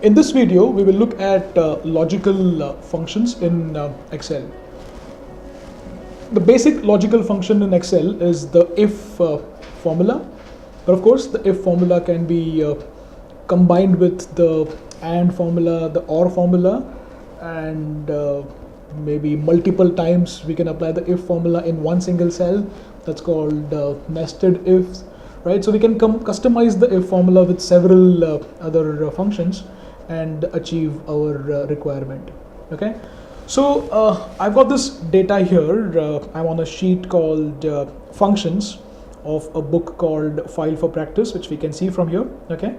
In this video, we will look at logical functions in Excel. The basic logical function in Excel is the if formula, but of course the if formula can be combined with the and formula, the or formula, and maybe multiple times we can apply the if formula in one single cell. That's called nested ifs, right? So we can customize the if formula with several other functions and achieve our requirement. Okay, so I've got this data here. I'm on a sheet called functions of a book called File for Practice, which we can see from here. Okay,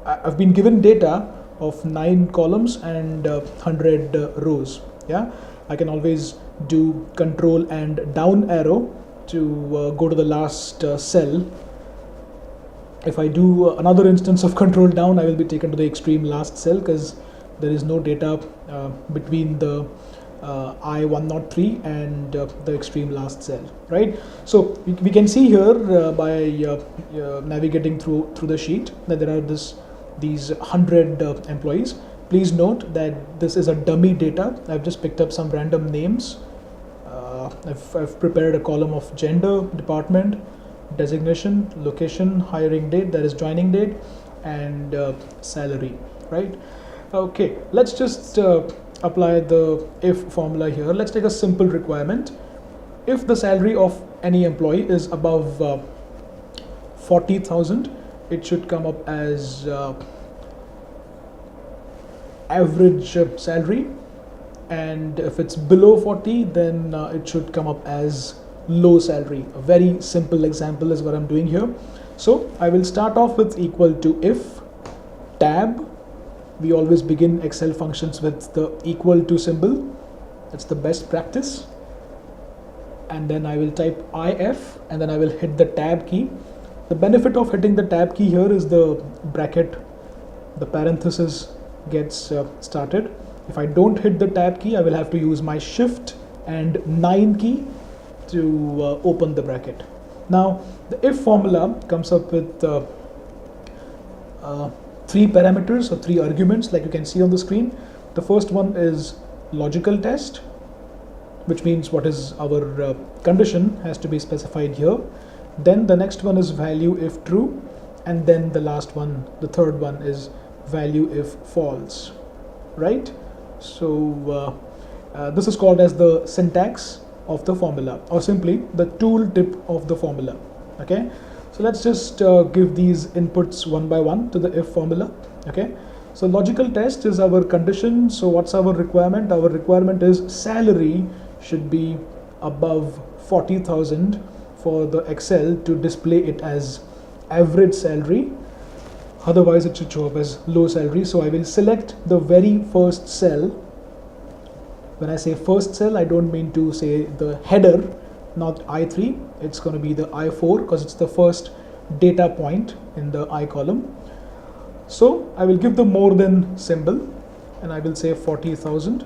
I've been given data of 9 columns and 100 rows. Yeah, I can always do control and down arrow to go to the last cell. If I do another instance of control down, I will be taken to the extreme last cell because there is no data between the I103 and the extreme last cell, right? So we can see here by navigating through the sheet that there are these 100 employees. Please note that this is a dummy data. I've just picked up some random names. I've prepared a column of gender, department, designation, location, hiring date, that is joining date, and salary, right? Okay, let's just apply the if formula here. Let's take a simple requirement. If the salary of any employee is above 40,000, it should come up as average salary, and if it's below 40, then it should come up as low salary. A very simple example is what I'm doing here. So I will start off with equal to if tab. We always begin Excel functions with the equal to symbol. That's the best practice. And then I will type if, and then I will hit the tab key. The benefit of hitting the tab key here is the bracket, the parenthesis gets started. If I don't hit the tab key, I will have to use my shift and 9 key to open the bracket. Now the if formula comes up with 3 parameters or 3 arguments, like you can see on the screen. The first one is logical test, which means what is our condition has to be specified here. Then the next one is value if true, and then the last one, the third one, is value if false, right? So this is called as the syntax of the formula, or simply the tool tip of the formula. Okay, so let's just give these inputs one by one to the if formula. Okay, so logical test is our condition. So what's our requirement? Our requirement is salary should be above 40,000 for the Excel to display it as average salary. Otherwise it should show up as low salary. So I will select the very first cell. When I say first cell, I don't mean to say the header, not I3. It's going to be the I4 because it's the first data point in the I column. So I will give the more than symbol and I will say 40,000.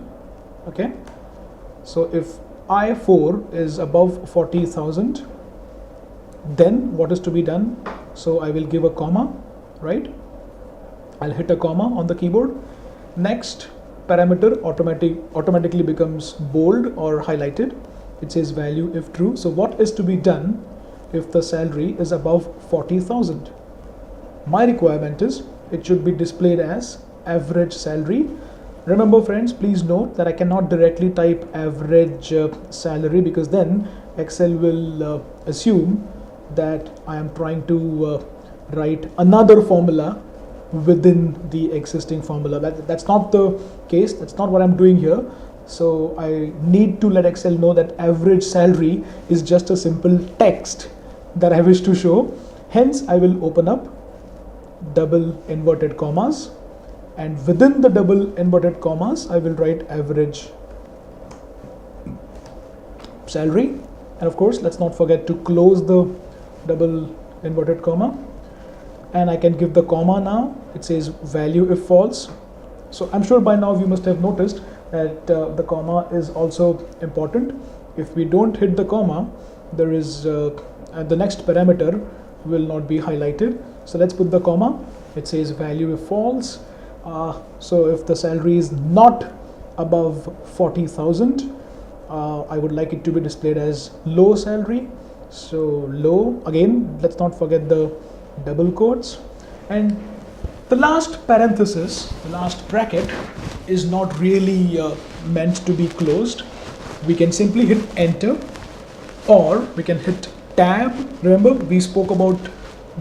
Okay. So if I4 is above 40,000, then what is to be done? So I will give a comma, right? I'll hit a comma on the keyboard. Next parameter automatically becomes bold or highlighted. It says value if true. So what is to be done if the salary is above 40,000? My requirement is it should be displayed as average salary. Remember friends, please note that I cannot directly type average salary because then Excel will assume that I am trying to write another formula within the existing formula. That's not the case. That's not what I'm doing here. So I need to let Excel know that average salary is just a simple text that I wish to show. Hence I will open up double inverted commas, and within the double inverted commas I will write average salary. And of course let's not forget to close the double inverted comma. And I can give the comma now. It says value if false. So I'm sure by now you must have noticed that the comma is also important. If we don't hit the comma, there is the next parameter will not be highlighted. So let's put the comma. it says value if false. So if the salary is not above 40,000, I would like it to be displayed as low salary. So low, again, let's not forget the double quotes. And the last parenthesis, the last bracket is not really meant to be closed. We can simply hit enter, or we can hit tab. Remember, we spoke about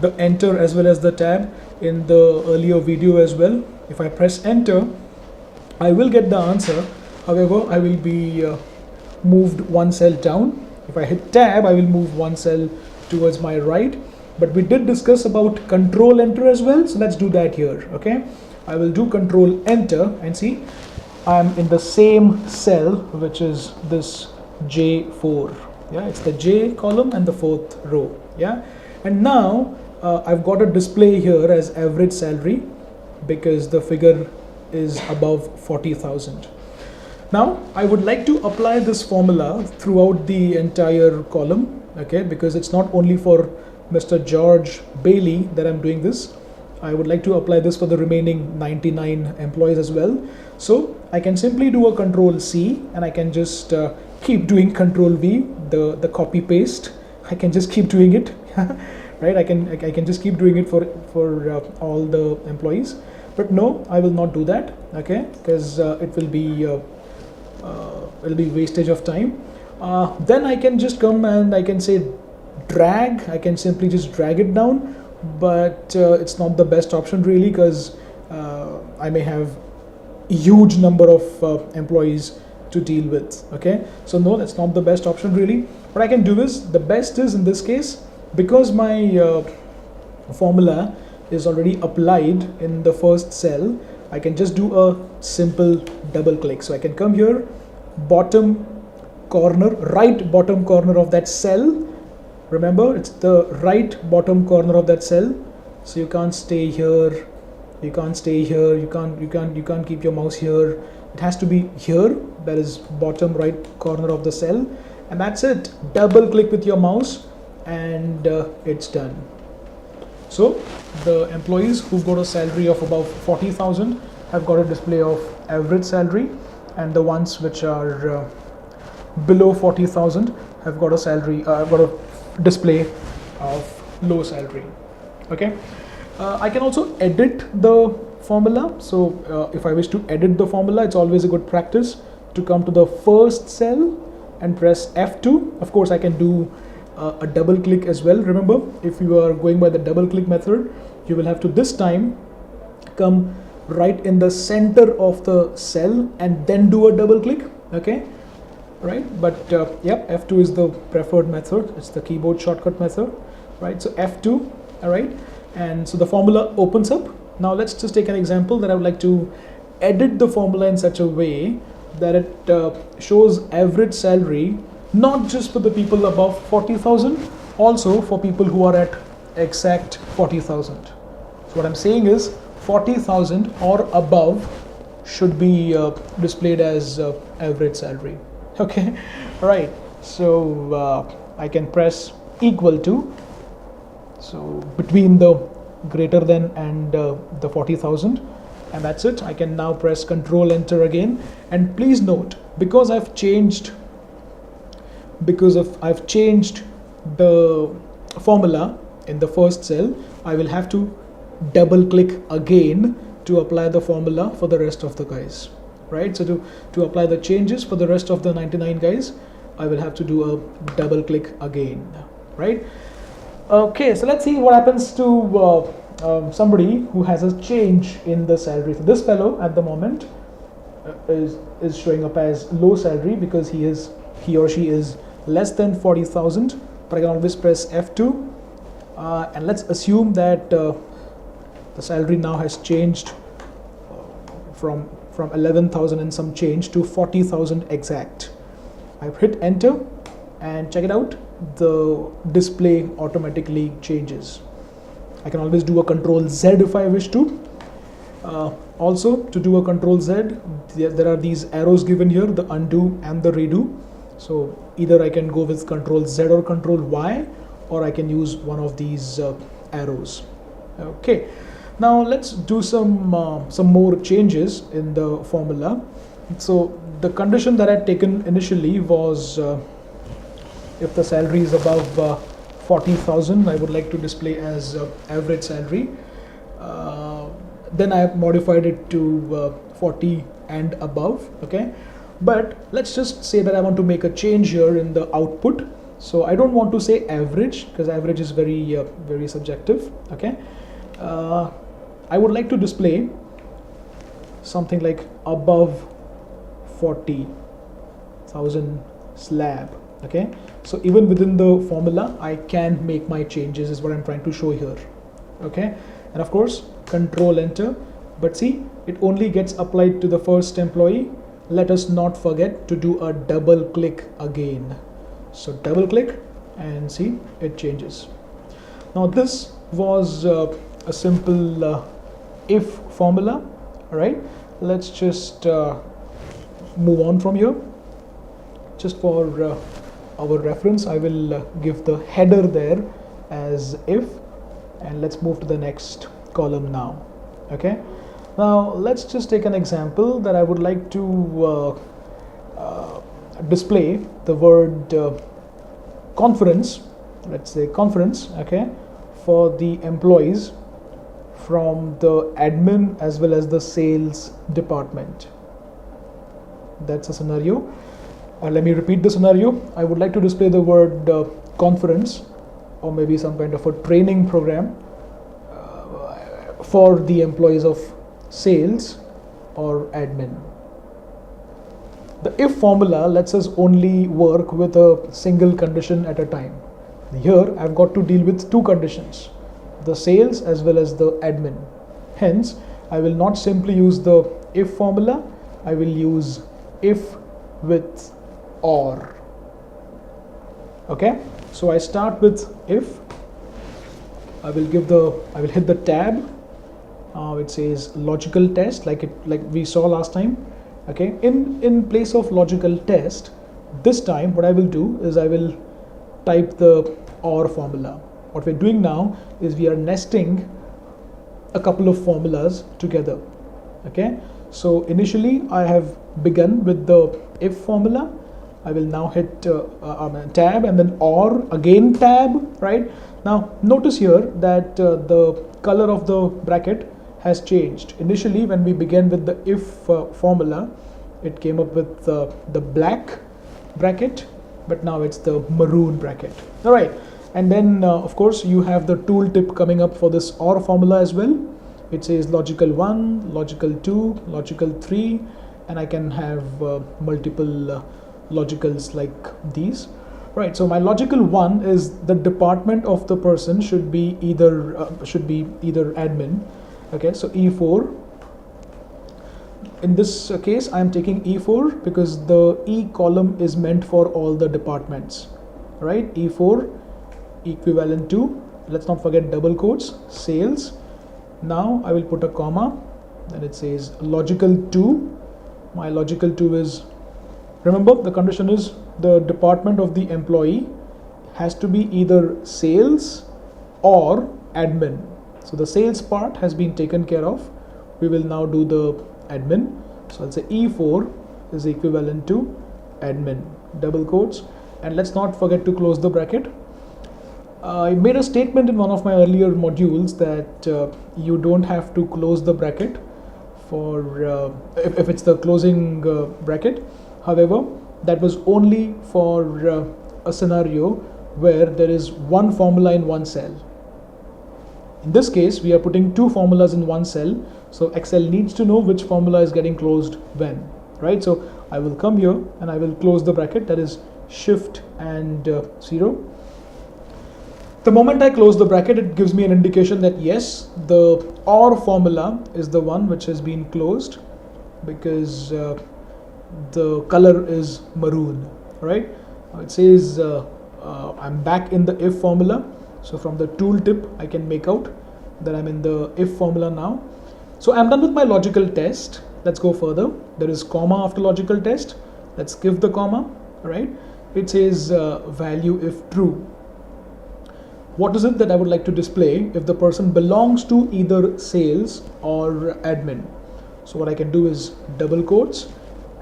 the enter as well as the tab in the earlier video as well. If I press enter, I will get the answer. However, I will be moved one cell down. If I hit tab, I will move one cell towards my right. But we did discuss about control enter as well, so let's do that here. Okay, I will do control enter and see I'm in the same cell, which is this J4. Yeah, it's the J column and the fourth row. Yeah, and now I've got a display here as average salary because the figure is above 40,000. Now I would like to apply this formula throughout the entire column, okay, because it's not only for Mr. George Bailey that I'm doing this. I would like to apply this for the remaining 99 employees as well. So I can simply do a control C and I can just keep doing control V, the copy paste. I can just keep doing it, right? I can just keep doing it for all the employees. But no, I will not do that, okay, because it will be wastage of time. Then I can just come and I can say drag. I can simply just drag it down, but it's not the best option really, because I may have a huge number of employees to deal with. Okay, so no, that's not the best option really. What I can do is, the best is in this case, because my formula is already applied in the first cell, I can just do a simple double click. So I can come here, bottom corner, right bottom corner of that cell. Remember, it's the right bottom corner of that cell. So you can't stay here, you can't stay here, you can't keep your mouse here. It has to be here, that is bottom right corner of the cell, and that's it. Double click with your mouse and it's done. So the employees who've got a salary of above 40,000 have got a display of average salary, and the ones which are below 40,000 have got a salary, got a display of low salary. Okay, I can also edit the formula. So if I wish to edit the formula, it's always a good practice to come to the first cell and press F2. Of course, I can do a double click as well. Remember, if you are going by the double click method, you will have to this time come right in the center of the cell and then do a double click. Okay, right? But yep, F2 is the preferred method. It's the keyboard shortcut method, right? So F2, all right, and so the formula opens up. Now let's just take an example that I would like to edit the formula in such a way that it shows average salary not just for the people above 40,000, also for people who are at exact 40,000. So what I'm saying is 40,000 or above should be displayed as average salary. Okay, all right. So I can press equal to. So between the greater than and the 40,000, and that's it. I can now press Control Enter again. And please note, because I've changed the formula in the first cell, I will have to double click again to apply the formula for the rest of the guys, right? So to apply the changes for the rest of the 99 guys, I will have to do a double click again, right? Okay, so let's see what happens to somebody who has a change in the salary. So this fellow at the moment is showing up as low salary because he or she is less than 40,000, but I can always press F2 and let's assume that the salary now has changed from 11,000 and some change to 40,000 exact. I've hit enter and check it out, the display automatically changes. I can always do a Control Z if I wish to. Also, to do a Control Z, there are these arrows given here, the undo and the redo. So either I can go with Control Z or Control Y, or I can use one of these arrows. Okay, Now let's do some more changes in the formula. So the condition that I had taken initially was if the salary is above 40,000, I would like to display as average salary. Then I have modified it to 40 and above. Okay, but let's just say that I want to make a change here in the output. So I don't want to say average because average is very subjective. Okay, I would like to display something like above 40,000 slab. Okay, so even within the formula I can make my changes, is what I'm trying to show here. Okay, and of course control enter, but see, it only gets applied to the first employee. Let us not forget to do a double click again. So double click and see, it changes. Now this was a simple if formula. All right, let's just move on from here. Just for our reference, I will give the header there as if, and let's move to the next column now. Okay, now let's just take an example that I would like to display the word conference, let's say conference, okay, for the employees from the admin as well as the sales department. That's a scenario. Let me repeat the scenario. I would like to display the word conference, or maybe some kind of a training program for the employees of sales or admin. The if formula lets us only work with a single condition at a time. Here I've got to deal with two conditions, the sales as well as the admin. Hence I will not simply use the if formula, I will use if with or. Okay, so I start with if. I will hit the tab. It says logical test, like we saw last time. Okay, in place of logical test, this time what I will do is I will type the or formula. What we're doing now is we are nesting a couple of formulas together. Okay, so initially I have begun with the if formula. I will now hit tab and then or, again tab. Right, now notice here that the color of the bracket has changed. Initially when we began with the if formula, it came up with the black bracket, but now it's the maroon bracket. All right, and then of course you have the tooltip coming up for this or formula as well. It says logical 1, logical 2, logical 3, and I can have multiple logicals like these. Right, so my logical 1 is the department of the person should be either admin. Okay, so E4. In this case I am taking E4 because the E column is meant for all the departments. Right, E4 equivalent to, let's not forget double quotes, sales. Now I will put a comma, and it says logical 2. My logical 2 is, remember the condition is the department of the employee has to be either sales or admin. So the sales part has been taken care of. We will now do the admin. So I'll say E4 is equivalent to admin, double quotes, and let's not forget to close the bracket. I made a statement in one of my earlier modules that you don't have to close the bracket for if it's the closing bracket. However, that was only for a scenario where there is one formula in one cell. In this case, we are putting two formulas in one cell, so Excel needs to know which formula is getting closed when. Right, so I will come here and I will close the bracket, that is shift and 0. The moment I close the bracket, it gives me an indication that yes, the OR formula is the one which has been closed because the color is maroon. Right, it says I'm back in the if formula. So from the tooltip I can make out that I'm in the if formula now. So I'm done with my logical test. Let's go further. There is comma after logical test. Let's give the comma. Right, it says value if true. what is it that I would like to display if the person belongs to either sales or admin. So what I can do is double quotes,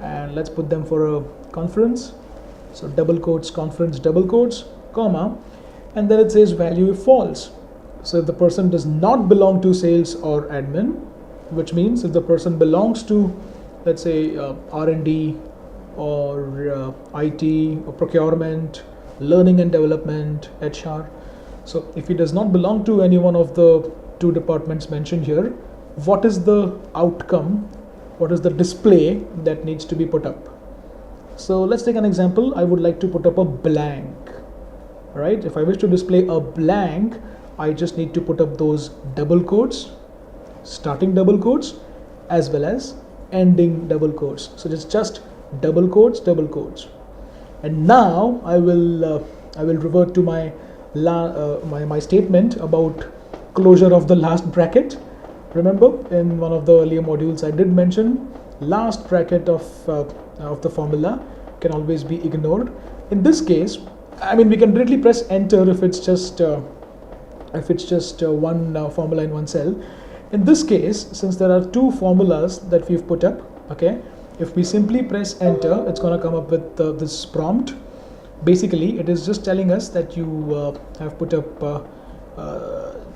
and let's put them for a conference. So double quotes, conference, double quotes, comma, and then it says value if false. So if the person does not belong to sales or admin, which means if the person belongs to, let's say, R&D or IT or procurement, learning and development, HR. So if he does not belong to any one of the two departments mentioned here, what is the outcome? What is the display that needs to be put up? So let's take an example. I would like to put up a blank, right? If I wish to display a blank, I just need to put up those double quotes, starting double quotes, as well as ending double quotes. So just double quotes, double quotes. And now I will revert to my my statement about closure of the last bracket. Remember, in one of the earlier modules I did mention last bracket of the formula can always be ignored. In this case, I mean, we can directly press enter if it's just one formula in one cell. In this case, since there are two formulas that we've put up, okay, if we simply press enter, it's going to come up with this prompt. Basically, it is just telling us that you have put up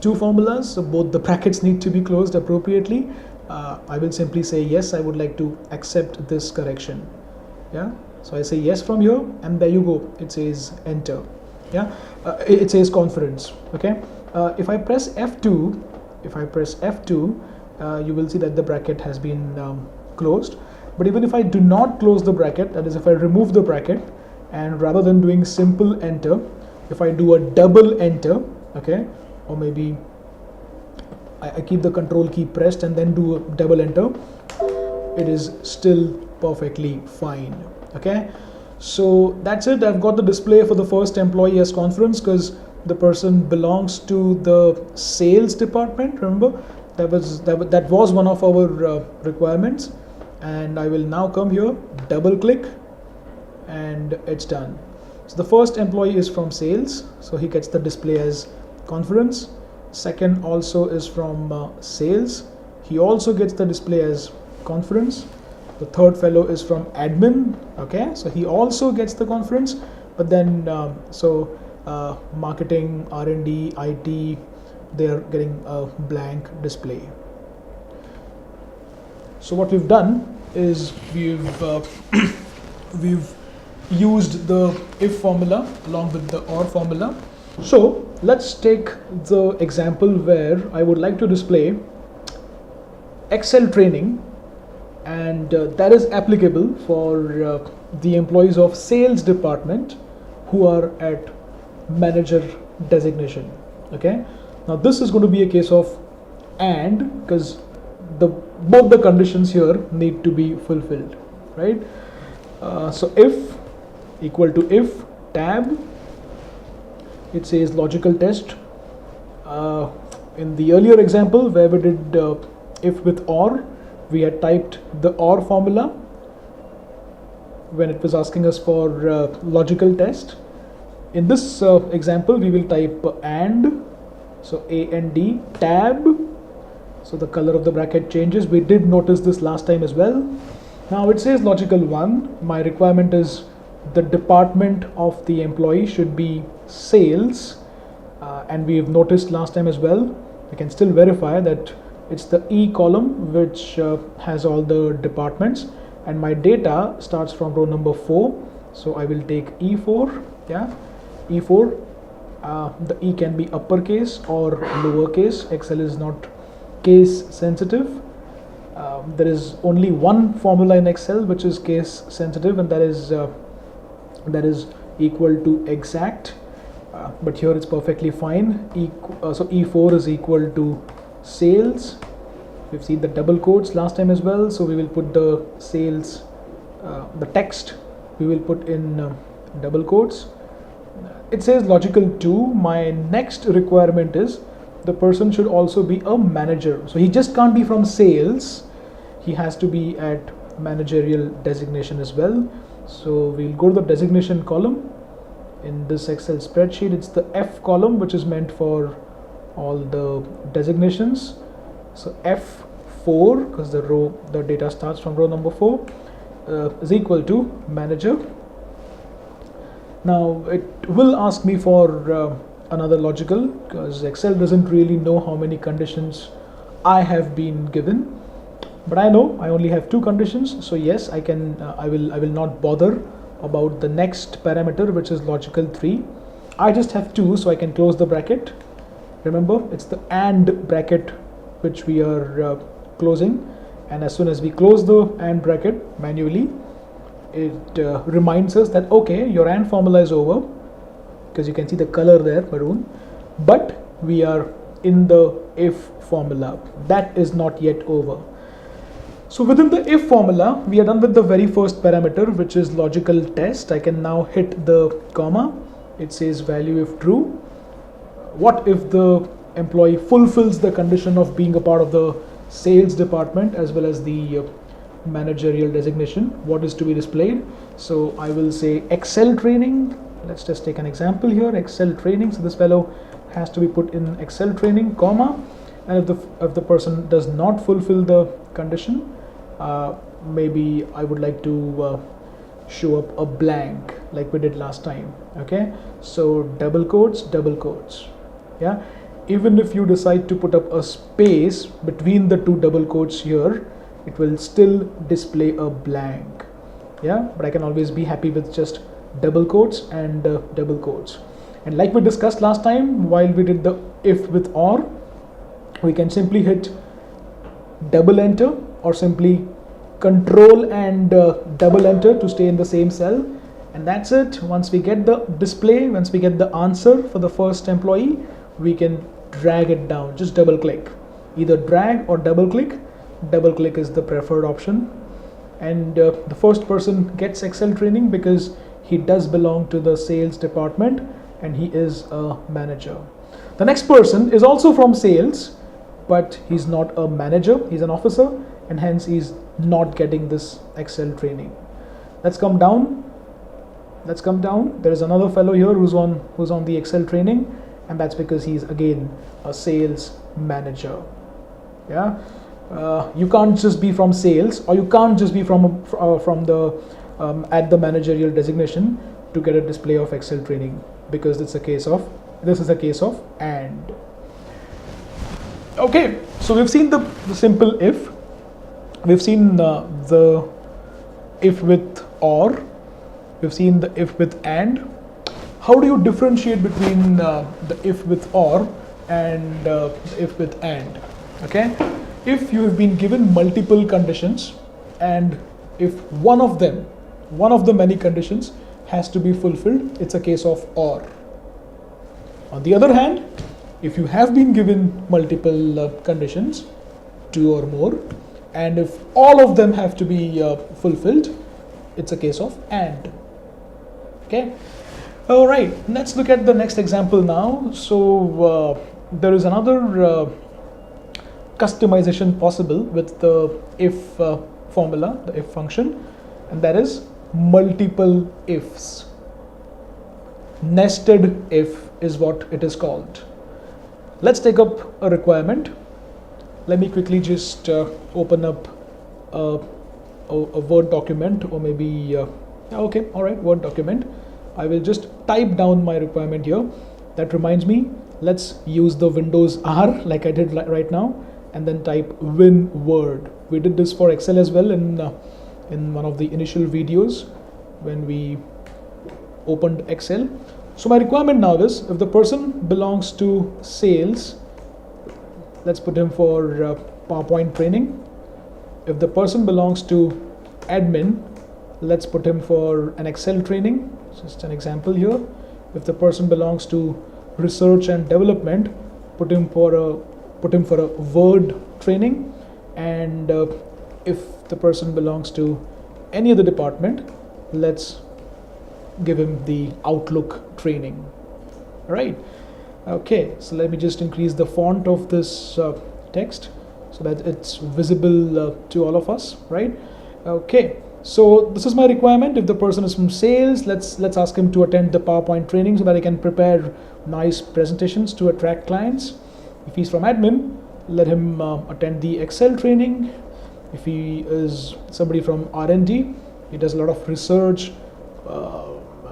two formulas, so both the brackets need to be closed appropriately. I will simply say yes, I would like to accept this correction. Yeah, so I say yes from here, and there you go, it says enter. Yeah, it says conference. Okay, if I press F2, you will see that the bracket has been closed. But even if I do not close the bracket, that is, if I remove the bracket, and rather than doing simple enter, if I do a double enter, okay, or maybe I keep the control key pressed and then do a double enter, it is still perfectly fine. Okay, so that's it. I've got the display for the first employee as conference because the person belongs to the sales department. Remember, that was one of our requirements. And I will now come here, double click, and it's done. So the first employee is from sales, so he gets the display as conference. Second also is from sales, he also gets the display as conference. The third fellow is from admin, okay, so he also gets the conference. But then marketing, R&D, IT, they are getting a blank display. So what we've done is we've used the if formula along with the or formula. So let's take the example where I would like to display Excel training, and that is applicable for the employees of sales department who are at manager designation. Okay, now this is going to be a case of and, because both the conditions here need to be fulfilled, right? So if equal to if tab, it says logical test. In the earlier example where we did if with or, we had typed the or formula when it was asking us for logical test. In this example we will type and, so and tab. So the color of the bracket changes. We did notice this last time as well. Now it says logical 1. My requirement is the department of the employee should be sales, and we have noticed last time as well. We can still verify that it's the E column which has all the departments, and my data starts from row number 4. So I will take E4. Yeah, E4. The E can be uppercase or lowercase. Excel is not case sensitive. There is only one formula in Excel which is case sensitive, and that is equal to exact, but here it's perfectly fine. So E4 is equal to sales. We've seen the double quotes last time as well, so we will put the sales, the text we will put in double quotes. It says logical 2. My next requirement is the person should also be a manager. So he just can't be from sales, he has to be at managerial designation as well. So we'll go to the designation column in this Excel spreadsheet. It's the F column, which is meant for all the designations. So F4, because the data starts from row number 4, is equal to manager. Now it will ask me for another logical, because Excel doesn't really know how many conditions I have been given, but I know I only have 2 conditions. So yes, I can I will not bother about the next parameter, which is logical 3. I just have 2, so I can close the bracket. Remember, it's the AND bracket which we are closing, and as soon as we close the AND bracket manually, it reminds us that okay, your AND formula is over, because you can see the color there, maroon, but we are in the if formula. That is not yet over. So within the if formula, we are done with the very first parameter, which is logical test. I can now hit the comma. It says value if true. What if the employee fulfills the condition of being a part of the sales department as well as the managerial designation? What is to be displayed? So I will say Excel training. Let's just take an example here, Excel training. So this fellow has to be put in Excel training, comma, and if the person does not fulfill the condition, maybe I would like to show up a blank like we did last time. Okay, so double quotes, yeah. Even if you decide to put up a space between the 2 double quotes here, it will still display a blank. Yeah, but I can always be happy with just double quotes and double quotes. And like we discussed last time, while we did the if with or, we can simply hit double enter, or simply control and double enter to stay in the same cell, and that's it. Once we get the display, once we get the answer for the first employee, we can drag it down. Just double click, either drag or double click. Double click is the preferred option, and the first person gets Excel training because he does belong to the sales department and he is a manager. The next person is also from sales, but he's not a manager, he's an officer, and hence he's not getting this Excel training. Let's come down. There is another fellow here who's on the Excel training, and that's because he's again a sales manager. Yeah, you can't just be from sales, or you can't just be from the at the managerial designation to get a display of Excel training, because this is a case of and. Okay, so we've seen the simple if, we've seen the if with or, we've seen the if with and. How do you differentiate between the if with or and the if with and? Okay, if you have been given multiple conditions, and if one of the many conditions has to be fulfilled, it's a case of or. On the other hand, if you have been given multiple conditions, 2 or more, and if all of them have to be fulfilled, it's a case of and. Okay. All right. Let's look at the next example now. So there is another customization possible with the if formula, the if function, and that is multiple ifs. Nested if is what it is called. Let's take up a requirement. Let me quickly just open up a Word document, or maybe okay, all right, Word document. I will just type down my requirement here. That reminds me, let's use the Windows R like I did right now, and then type WinWord. We did this for Excel as well in one of the initial videos when we opened Excel. So my requirement now is, if the person belongs to sales, let's put him for PowerPoint training. If the person belongs to admin, let's put him for an Excel training. Just an example here. If the person belongs to research and development, put him for a Word training. And if the person belongs to any other department, let's give him the Outlook training. All right. Okay, so let me just increase the font of this text so that it's visible to all of us, right? Okay, So this is my requirement. If the person is from sales, let's ask him to attend the PowerPoint training so that he can prepare nice presentations to attract clients. If he's from admin, let him attend the Excel training. If he is somebody from R&D, he does a lot of research,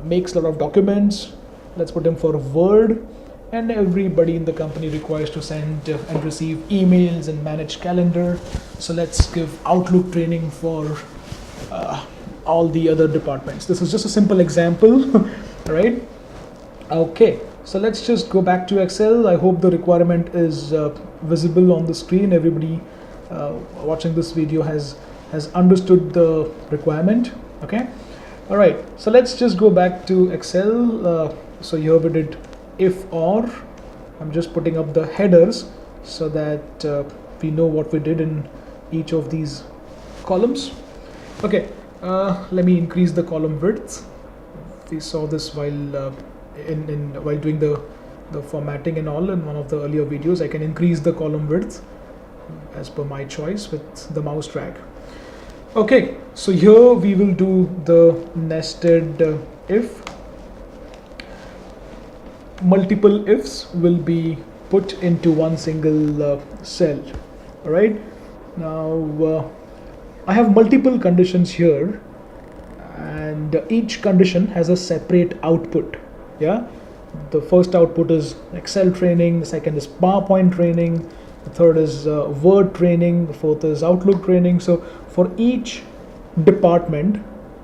makes a lot of documents, let's put him for Word. And everybody in the company requires to send and receive emails and manage calendar. So let's give Outlook training for all the other departments. This is just a simple example, right? Okay, so let's just go back to Excel. I hope the requirement is visible on the screen. Everybody watching this video has understood the requirement. Okay, all right, so let's just go back to Excel. So here we did if or. I'm just putting up the headers so that we know what we did in each of these columns. Okay, let me increase the column width. We saw this while while doing the formatting and all in one of the earlier videos. I can increase the column width as per my choice with the mouse drag. Okay, so here we will do the nested if. Multiple ifs will be put into one single cell. All right, now I have multiple conditions here, and each condition has a separate output. Yeah, the first output is Excel training, the second is PowerPoint training, the third is Word training, the fourth is Outlook training. So for each department,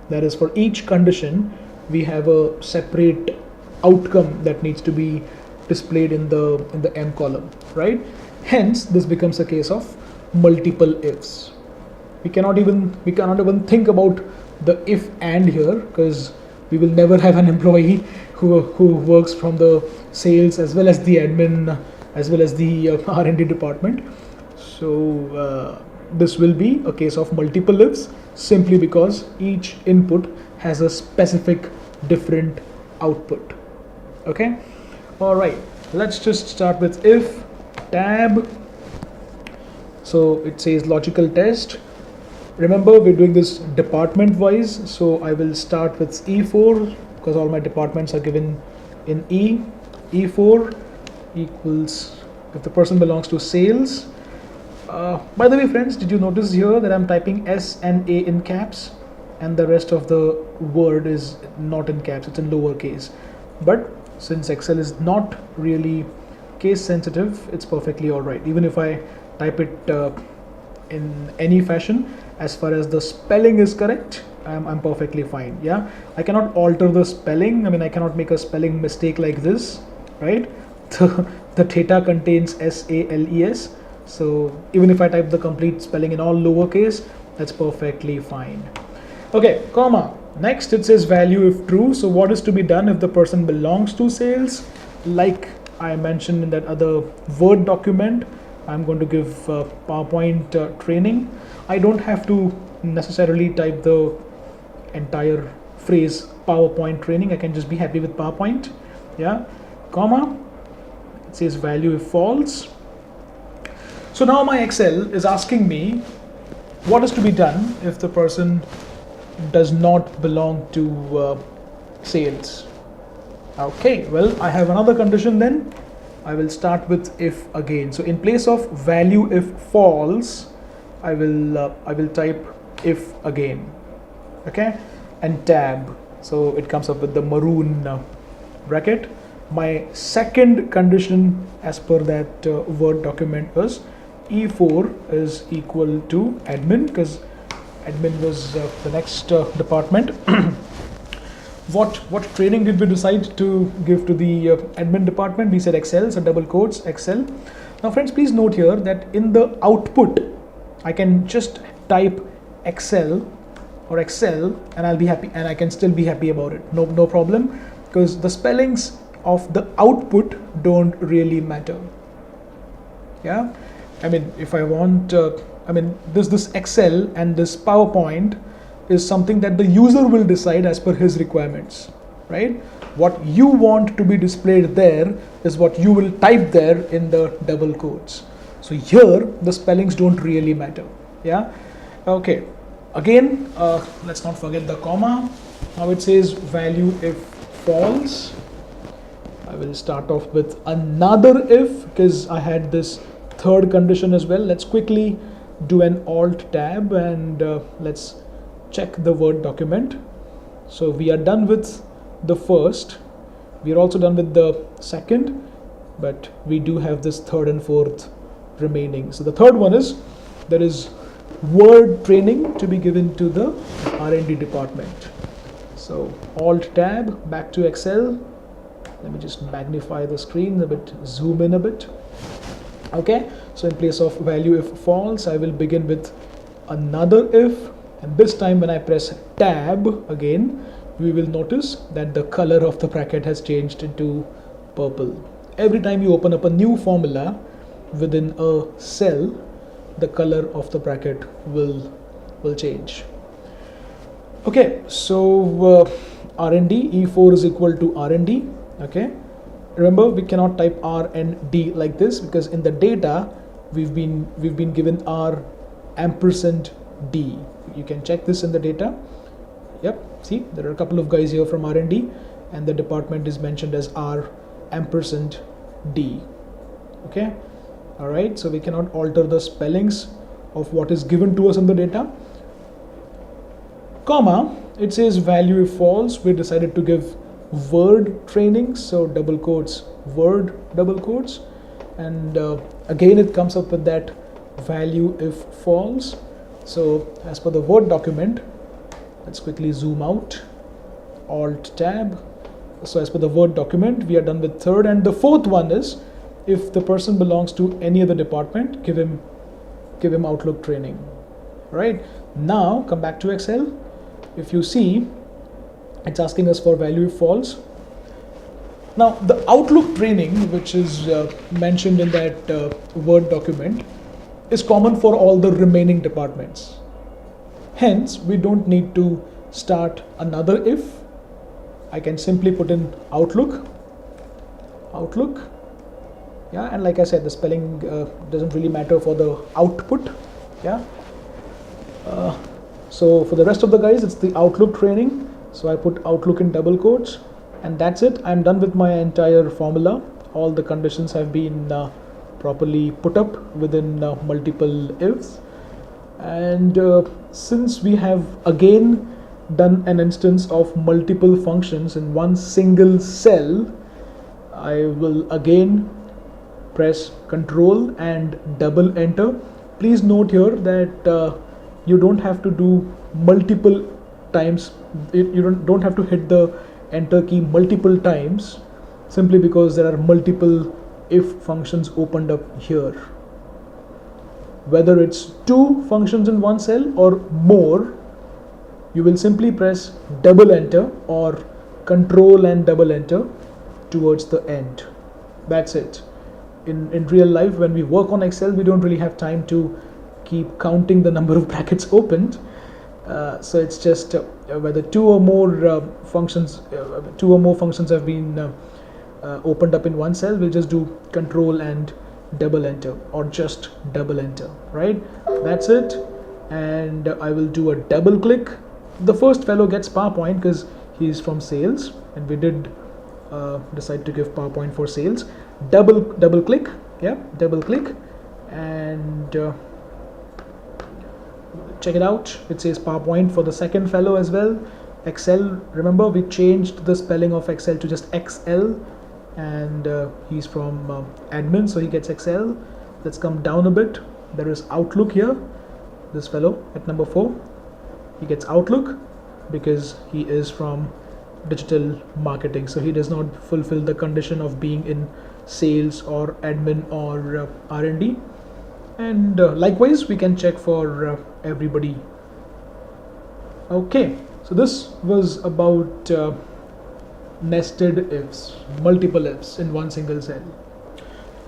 that is for each condition, we have a separate outcome that needs to be displayed in the M column, right? Hence this becomes a case of multiple ifs. We cannot even think about the if and here, because we will never have an employee who works from the sales as well as the admin as well as the R&D department. So this will be a case of multiple ifs, simply because each input has a specific different output. Okay, all right, let's just start with if tab. So it says logical test. Remember, we're doing this department wise, so I will start with E4 because all my departments are given in E. E4 equals if the person belongs to sales. By the way, friends, did you notice here that I'm typing S and A in caps and the rest of the word is not in caps, it's in lowercase? But since Excel is not really case sensitive, it's perfectly all right. Even if I type it in any fashion, as far as the spelling is correct, I'm perfectly fine. Yeah, I cannot alter the spelling. I mean, I cannot make a spelling mistake like this, right? The data contains SALES, so even if I type the complete spelling in all lowercase, that's perfectly fine. Okay, comma. Next it says value if true. So what is to be done if the person belongs to sales? Like I mentioned in that other Word document, I'm going to give PowerPoint training. I don't have to necessarily type the entire phrase PowerPoint training. I can just be happy with PowerPoint. Yeah, comma. It says value if false. So now my Excel is asking me what is to be done if the person does not belong to sales. Okay, well, I have another condition then. I will start with if again. So in place of value if false, I will type if again. Okay, and tab. So it comes up with the maroon bracket. My second condition as per that Word document was E4 is equal to admin, because admin was the next department. What training did we decide to give to the admin department? We said Excel, so double quotes Excel. Now friends, please note here that in the output I can just type Excel or Excel and I'll be happy, and I can still be happy about it. No problem, because the spellings of the output don't really matter. Yeah, I mean, if I want this Excel and this PowerPoint is something that the user will decide as per his requirements, right? What you want to be displayed there is what you will type there in the double quotes. So here the spellings don't really matter. Yeah, okay. Again, let's not forget the comma. Now it says value if false. I will start off with another if because I had this third condition as well. Let's quickly do an alt tab and let's check the Word document. So we are done with the first. We are also done with the second, but we do have this third and fourth remaining. So the third one is there is Word training to be given to the R&D department. So alt tab, back to Excel. Let me just magnify the screen a bit, zoom in a bit. Okay, so in place of value if false, I will begin with another if, and this time when I press tab again, we will notice that the color of the bracket has changed into purple. Every time you open up a new formula within a cell, the color of the bracket will change. Okay, so R&D, E4 is equal to R&D. Okay, remember we cannot type R and D like this because in the data we've been given R ampersand D. You can check this in the data. Yep, see there are a couple of guys here from R&D and the department is mentioned as R ampersand D. Okay, all right, so we cannot alter the spellings of what is given to us in the data. Comma, it says value if false. We decided to give Word training, so double quotes, Word double quotes, and again it comes up with that value if false. So as per the Word document, let's quickly zoom out, alt tab. So as per the Word document, we are done with third, and the fourth one is if the person belongs to any other department, give him Outlook training. Right, now come back to Excel. If you see, it's asking us for value if false. Now the Outlook training, which is mentioned in that Word document, is common for all the remaining departments. Hence, we don't need to start another if. I can simply put in Outlook. Yeah, and like I said, the spelling doesn't really matter for the output. Yeah. So for the rest of the guys, it's the Outlook training. So I put Outlook in double quotes, and that's it. I'm done with my entire formula. All the conditions have been properly put up within multiple ifs. And since we have again done an instance of multiple functions in one single cell, I will again press Control and double enter. Please note here that you don't have to do multiple times. You don't have to hit the enter key multiple times simply because there are multiple if functions opened up here. Whether it's two functions in one cell or more, you will simply press double enter or Control and double enter towards the end. That's it. In real life, when we work on Excel, we don't really have time to keep counting the number of brackets opened. So it's just whether two or more functions have been opened up in one cell, we'll just do Control and double enter or just double enter, right? That's it. And I will do a double click. The first fellow gets PowerPoint because he's from sales, and we did decide to give PowerPoint for sales. Double click, yeah, double click, and check it out. It says PowerPoint for the second fellow as well. Excel, remember we changed the spelling of Excel to just XL, and he's from admin, so he gets Excel. Let's come down a bit. There is Outlook here. This fellow at number 4, he gets Outlook because he is from digital marketing, so he does not fulfill the condition of being in sales or admin or R&D. And likewise we can check for everybody. Okay, so this was about nested ifs, multiple ifs in one single cell.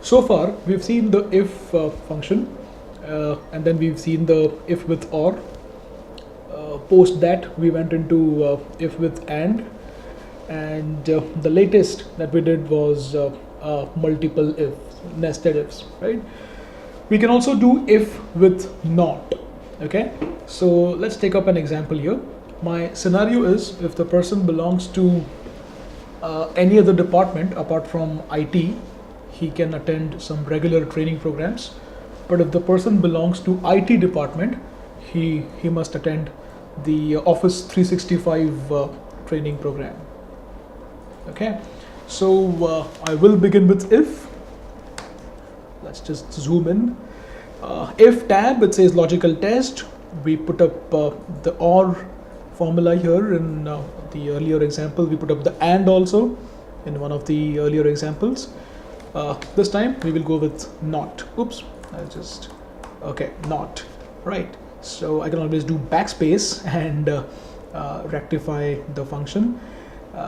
So far we've seen the if function, and then we've seen the if with or. Post that we went into if with and the latest that we did was multiple ifs, nested ifs, right? We can also do if with not. Okay, so let's take up an example here. My scenario is if the person belongs to any other department apart from IT, he can attend some regular training programs. But if the person belongs to IT department, he must attend the Office 365 training program. Okay, so I will begin with if. Let's just zoom in. If tab, it says logical test. We put up the OR formula here in the earlier example. We put up the AND also in one of the earlier examples. This time we will go with not. Oops, I'll just, okay, not, right. So I can always do backspace and rectify the function.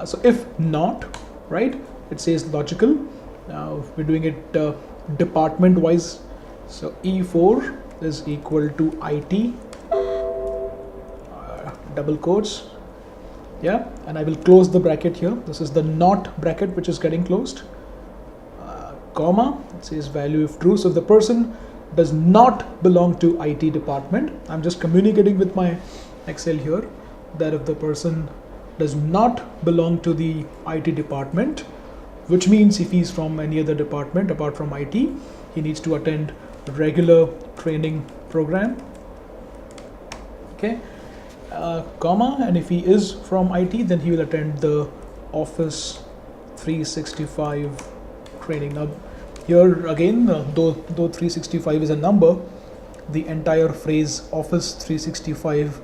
So if not, right, it says logical. Now we're doing it department wise. So E4 is equal to IT, double quotes, yeah, and I will close the bracket here. This is the not bracket which is getting closed, comma, it says value if true. So if the person does not belong to IT department, I'm just communicating with my Excel here that if the person does not belong to the IT department, which means if he's from any other department apart from IT, he needs to attend regular training program, okay, comma, and if he is from IT, then he will attend the Office 365 training. Now here again, though 365 is a number, the entire phrase Office 365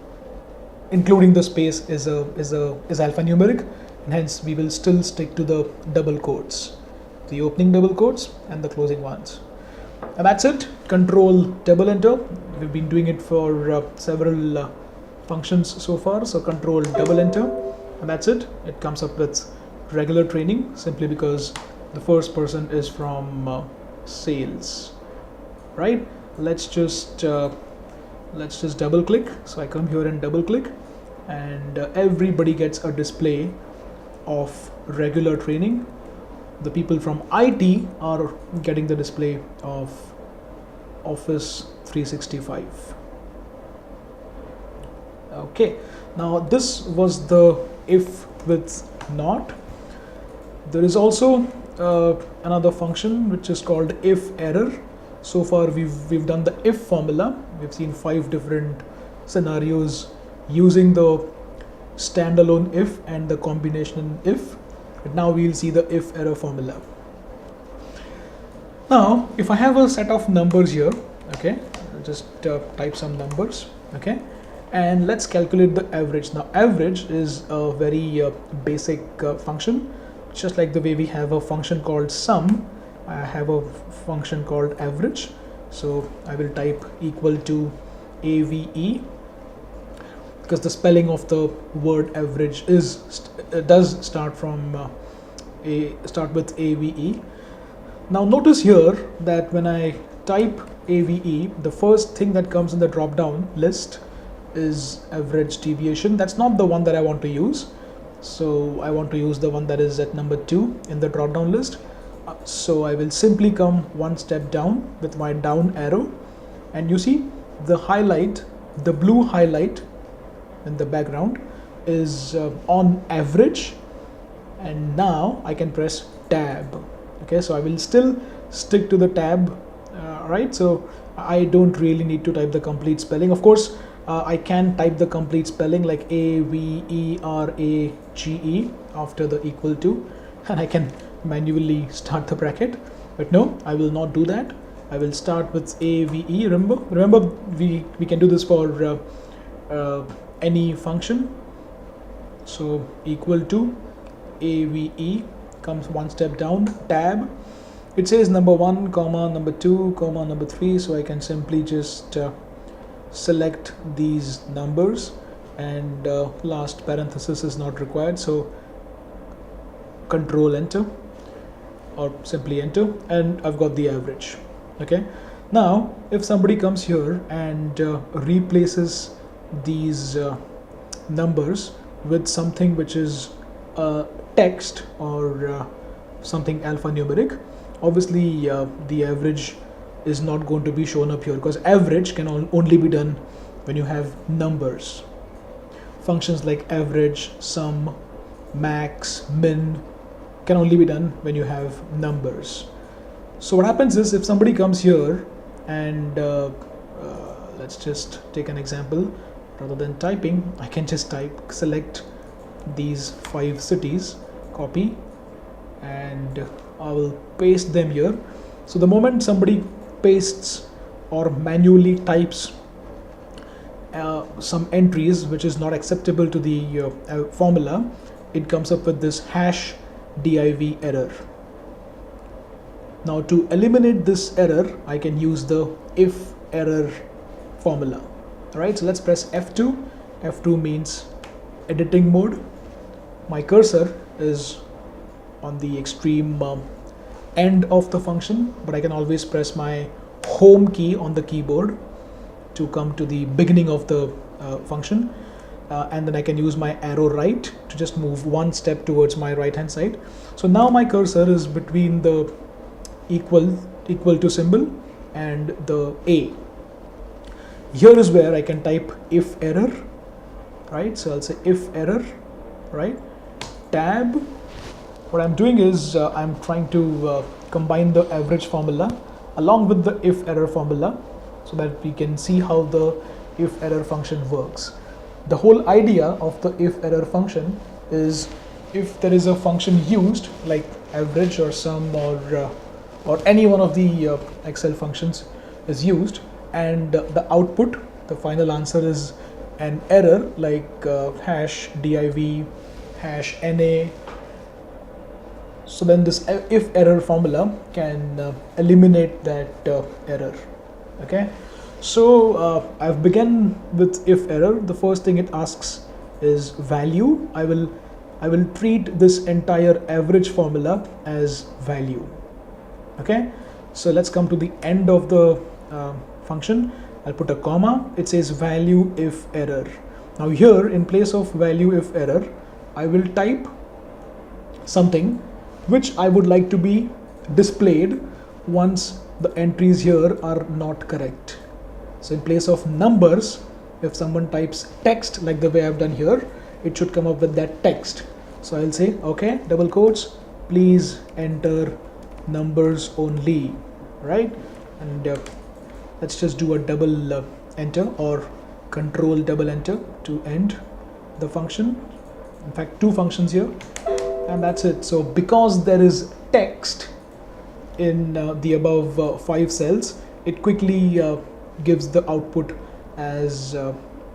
including the space is alphanumeric, and hence we will still stick to the double quotes, the opening double quotes and the closing ones. And that's it. Control double enter. We've been doing it for several functions so far. So control double enter, and that's it. It comes up with regular training simply because the first person is from sales, right? Let's just double click. So I come here and double click, and everybody gets a display of regular training. The people from IT are getting the display of Office 365. Okay, now this was the if with not. There is also another function which is called if error. So far we've done the if formula. We've seen 5 different scenarios using the standalone if and the combination if. But now we'll see the if error formula. Now if I have a set of numbers here, okay, I'll just type some numbers, okay, and let's calculate the average. Now average is a very basic function, just like the way we have a function called sum. I have a function called average. So I will type equal to AVE, because the spelling of the word average does start with AVE. Now notice here that when I type AVE, the first thing that comes in the drop down list is average deviation. That's not the one that I want to use. So I want to use the one that is at number 2 in the drop down list. So I will simply come one step down with my down arrow, and you see the highlight, the blue highlight in the background is on average, and now I can press tab. Okay, so I will still stick to the tab, right? So I don't really need to type the complete spelling. Of course, I can type the complete spelling like AVERAGE after the equal to, and I can manually start the bracket, but no, I will not do that. I will start with AVE. Remember we can do this for any function. So equal to AVE comes one step down, tab. It says number 1 comma number 2 comma number 3, so I can simply just select these numbers, and last parenthesis is not required, so control enter or simply enter, and I've got the average. Okay, now if somebody comes here and replaces these numbers with something which is text or something alphanumeric, obviously the average is not going to be shown up here, because average can only be done when you have numbers. Functions like average, sum, max, min can only be done when you have numbers. So what happens is, if somebody comes here and let's just take an example. Rather than typing, I can just select these 5 cities, copy, and I will paste them here. So the moment somebody pastes or manually types some entries which is not acceptable to the formula, it comes up with this hash div error. Now to eliminate this error, I can use the if error formula. Alright, so let's press F2. F2 means editing mode. My cursor is on the extreme end of the function, but I can always press my home key on the keyboard to come to the beginning of the function, and then I can use my arrow right to just move one step towards my right hand side. So now my cursor is between the equal to symbol and the A. Here is where I can type if error, right? So I'll say if error, right? Tab. What I'm doing is I'm trying to combine the average formula along with the if error formula so that we can see how the if error function works. The whole idea of the if error function is, if there is a function used like average or sum or any one of the Excel functions is used, and the output, the final answer is an error like hash div, hash na. So then this if error formula can eliminate that error. Okay, so I've begun with if error. The first thing it asks is value. I will treat this entire average formula as value. Okay, so let's come to the end of the function. I'll put a comma. It says value if error. Now here, in place of value if error, I will type something which I would like to be displayed once the entries here are not correct. So in place of numbers, if someone types text like the way I've done here, it should come up with that text. So I'll say, okay, double quotes, please enter numbers only, right? And let's just do a double enter or control double enter to end the function. In fact, 2 functions here, and that's it. So because there is text in the above 5 cells, it quickly gives the output as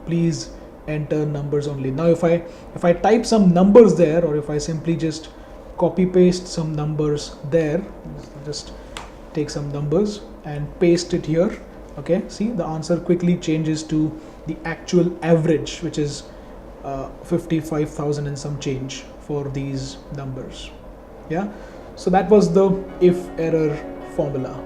please enter numbers only. Now if I type some numbers there, or if I simply just copy paste some numbers there, just take some numbers and paste it here, okay, see the answer quickly changes to the actual average, which is 55,000 and some change for these numbers. Yeah, so that was the if error formula.